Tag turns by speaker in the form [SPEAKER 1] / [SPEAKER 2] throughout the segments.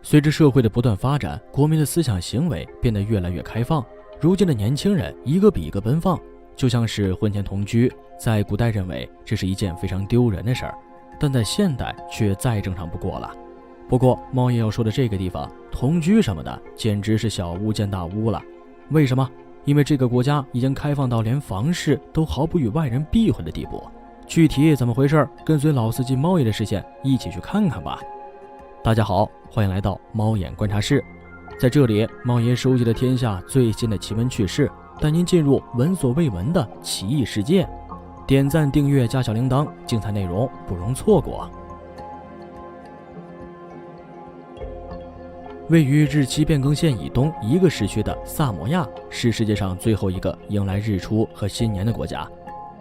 [SPEAKER 1] 随着社会的不断发展，国民的思想行为变得越来越开放。如今的年轻人一个比一个奔放，就像是婚前同居，在古代认为这是一件非常丢人的事儿，但在现代却再正常不过了。不过猫爷要说的这个地方，同居什么的简直是小巫见大巫了。为什么？因为这个国家已经开放到连房事都毫不与外人避讳的地步。具体怎么回事，跟随老司机猫爷的视线一起去看看吧。大家好，欢迎来到猫眼观察室，在这里猫爷收集了天下最新的奇闻趣事，带您进入闻所未闻的奇异世界。点赞订阅加小铃铛，精彩内容不容错过。位于日期变更线以东一个时区的萨摩亚是世界上最后一个迎来日出和新年的国家，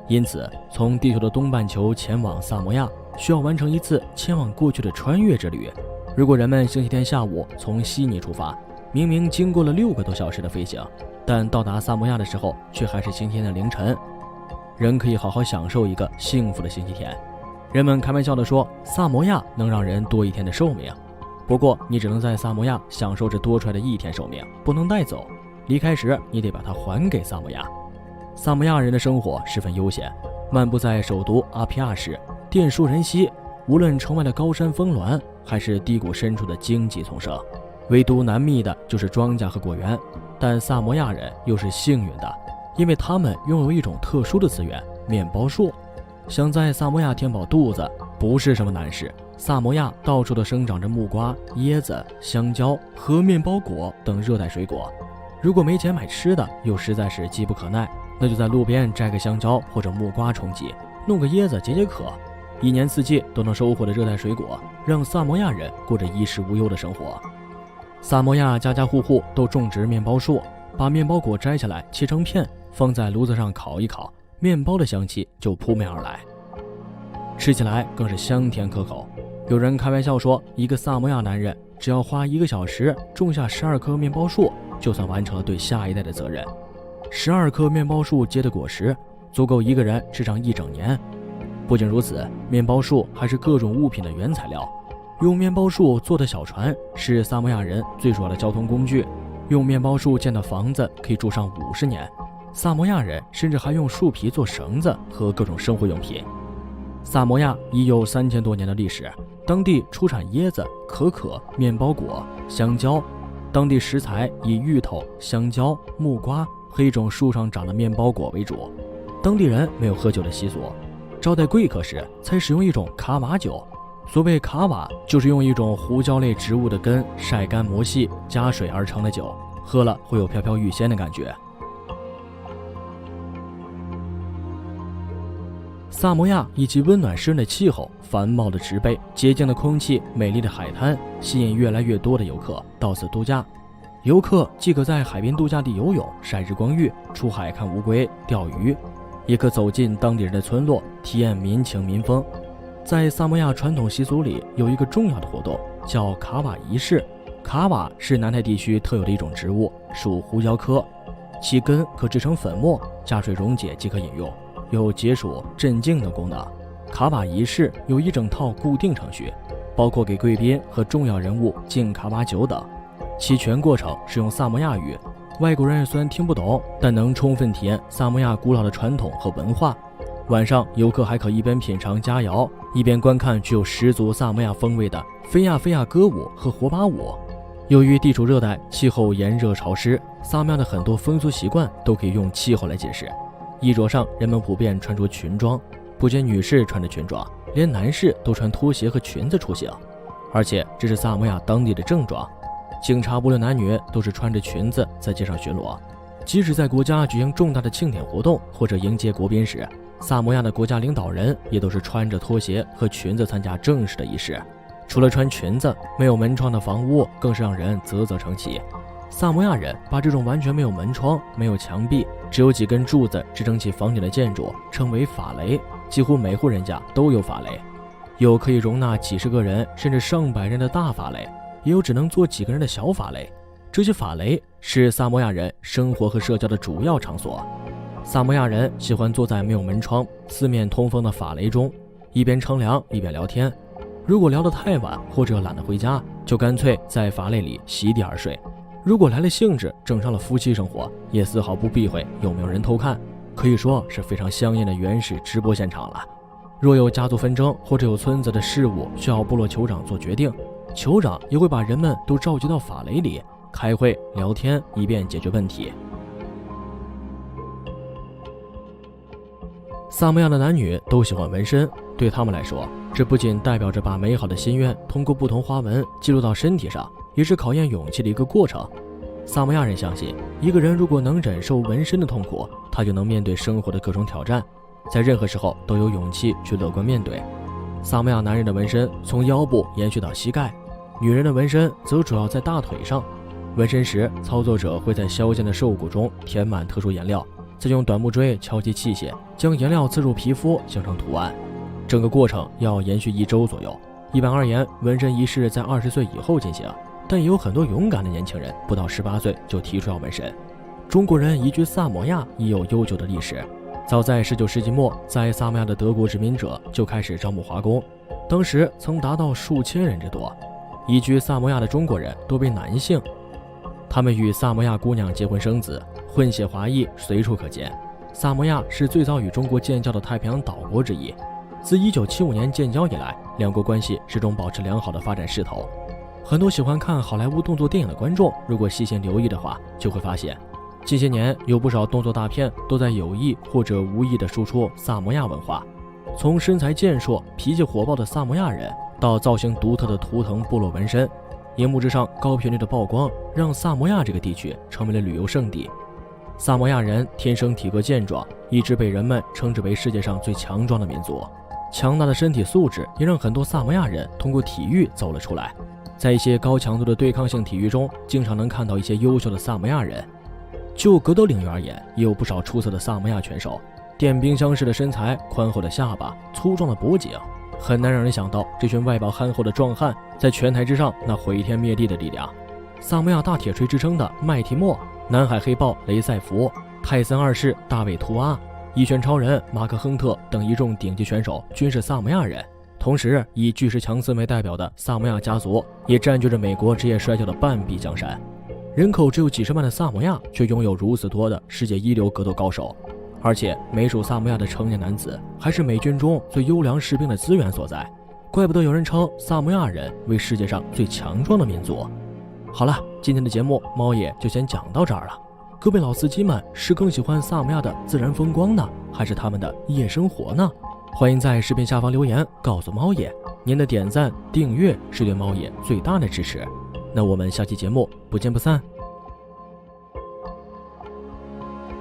[SPEAKER 1] 因此从地球的东半球前往萨摩亚需要完成一次前往过去的穿越之旅。如果人们星期天下午从悉尼出发，明明经过了6个多小时的飞行，但到达萨摩亚的时候却还是星期天的凌晨，人可以好好享受一个幸福的星期天。人们开玩笑地说，萨摩亚能让人多1天的寿命，不过你只能在萨摩亚享受这多出来的1天寿命，不能带走，离开时你得把它还给萨摩亚。萨摩亚人的生活十分悠闲，漫步在首都阿皮亚市，电书人稀，无论城外的高山峰峦还是低谷深处的荆棘丛生，唯独难觅的就是庄稼和果园。但萨摩亚人又是幸运的，因为他们拥有一种特殊的资源——面包树。想在萨摩亚填饱肚子不是什么难事。萨摩亚到处都生长着木瓜、椰子、香蕉和面包果等热带水果。如果没钱买吃的，又实在是急不可耐，那就在路边摘个香蕉或者木瓜充饥，弄个椰子解解渴。1年4季都能收获的热带水果，让萨摩亚人过着衣食无忧的生活。萨摩亚家家户户都种植面包树，把面包果摘下来切成片，放在炉子上烤一烤，面包的香气就扑面而来，吃起来更是香甜可口。有人开玩笑说，一个萨摩亚男人只要花1个小时种下12棵面包树，就算完成了对下一代的责任。12棵面包树结的果实足够一个人吃上1整年。不仅如此，面包树还是各种物品的原材料。用面包树做的小船是萨摩亚人最主要的交通工具，用面包树建的房子可以住上50年。萨摩亚人甚至还用树皮做绳子和各种生活用品。萨摩亚已有3000多年的历史，当地出产椰子、可可、面包果、香蕉，当地食材以芋头、香蕉、木瓜和一种树上长的面包果为主。当地人没有喝酒的习俗，招待贵客时才使用一种卡瓦酒。所谓卡瓦，就是用一种胡椒类植物的根晒干磨细加水而成的酒，喝了会有飘飘欲仙的感觉。萨摩亚以其温暖湿润的气候、繁茂的植被、洁净的空气、美丽的海滩，吸引越来越多的游客到此度假。游客既可在海边度假地游泳、晒日光浴、出海看乌龟、钓鱼，也可走进当地人的村落，体验民情民风。在萨摩亚传统习俗里，有一个重要的活动叫卡瓦仪式。卡瓦是南太地区特有的一种植物，属胡椒科，其根可制成粉末，加水溶解即可饮用，有解暑、镇静的功能。卡瓦仪式有一整套固定程序，包括给贵宾和重要人物敬卡瓦酒等，其全过程是用萨摩亚语，外国人虽然听不懂，但能充分体验萨摩亚古老的传统和文化。晚上，游客还可一边品尝佳肴，一边观看具有十足萨摩亚风味的菲亚菲亚歌舞和火把舞。由于地处热带，气候炎热潮湿，萨摩亚的很多风俗习惯都可以用气候来解释。衣着上，人们普遍穿着裙装，不见女士穿着裙装，连男士都穿拖鞋和裙子出行，而且这是萨摩亚当地的正装。警察无论男女都是穿着裙子在街上巡逻。即使在国家举行重大的庆典活动或者迎接国宾时，萨摩亚的国家领导人也都是穿着拖鞋和裙子参加正式的仪式。除了穿裙子，没有门窗的房屋更是让人啧啧称奇。萨摩亚人把这种完全没有门窗、没有墙壁、只有几根柱子支撑起房顶的建筑称为法雷，几乎每户人家都有法雷，有可以容纳几十个人甚至上百人的大法雷，也有只能坐几个人的小法雷。这些法雷是萨摩亚人生活和社交的主要场所。萨摩亚人喜欢坐在没有门窗、四面通风的法雷中，一边乘凉一边聊天。如果聊得太晚或者懒得回家，就干脆在法雷里席地而睡。如果来了兴致，整上了夫妻生活，也丝毫不避讳有没有人偷看，可以说是非常香艳的原始直播现场了。若有家族纷争或者有村子的事务需要部落酋长做决定，酋长也会把人们都召集到法雷里开会聊天，以便解决问题。萨摩亚的男女都喜欢纹身，对他们来说，这不仅代表着把美好的心愿通过不同花纹记录到身体上，也是考验勇气的一个过程。萨摩亚人相信，一个人如果能忍受纹身的痛苦，他就能面对生活的各种挑战，在任何时候都有勇气去乐观面对。萨摩亚男人的纹身从腰部延续到膝盖，女人的纹身则主要在大腿上。纹身时，操作者会在削尖的兽骨中填满特殊颜料，再用短木锥敲击器械，将颜料刺入皮肤形成图案。整个过程要延续1周左右。一般而言，纹身仪式在20岁以后进行，但也有很多勇敢的年轻人不到18岁就提出要纹身。中国人移居萨摩亚已有悠久的历史，早在19世纪末，在萨摩亚的德国殖民者就开始招募华工，当时曾达到数千人之多。移居萨摩亚的中国人多为男性，他们与萨摩亚姑娘结婚生子，混血华裔随处可见。萨摩亚是最早与中国建交的太平洋岛国之一，自1975年建交以来，两国关系始终保持良好的发展势头。很多喜欢看好莱坞动作电影的观众，如果细心留意的话，就会发现近些年有不少动作大片都在有意或者无意地输出萨摩亚文化。从身材健硕、脾气火爆的萨摩亚人，到造型独特的图腾部落纹身，荧幕之上高频率的曝光让萨摩亚这个地区成为了旅游胜地。萨摩亚人天生体格健壮，一直被人们称之为世界上最强壮的民族。强大的身体素质也让很多萨摩亚人通过体育走了出来。在一些高强度的对抗性体育中，经常能看到一些优秀的萨摩亚人。就格斗领域而言，也有不少出色的萨摩亚拳手，电冰箱式的身材、宽厚的下巴、粗壮的脖颈，很难让人想到这群外表憨厚的壮汉在拳台之上那毁天灭地的力量。萨摩亚大铁锤之称的麦提莫、南海黑豹雷塞弗、泰森二世大卫图阿、一拳超人马克亨特等一众顶级选手均是萨摩亚人。同时，以巨石强森为代表的萨摩亚家族也占据着美国职业摔跤的半壁江山。人口只有几十万的萨摩亚，却拥有如此多的世界一流格斗高手，而且美属萨摩亚的成年男子还是美军中最优良士兵的资源所在，怪不得有人称萨摩亚人为世界上最强壮的民族。好了，今天的节目猫爷就先讲到这儿了。各位老司机们是更喜欢萨摩亚的自然风光呢，还是他们的夜生活呢？欢迎在视频下方留言告诉猫爷，您的点赞订阅是对猫爷最大的支持。那我们下期节目不见不散。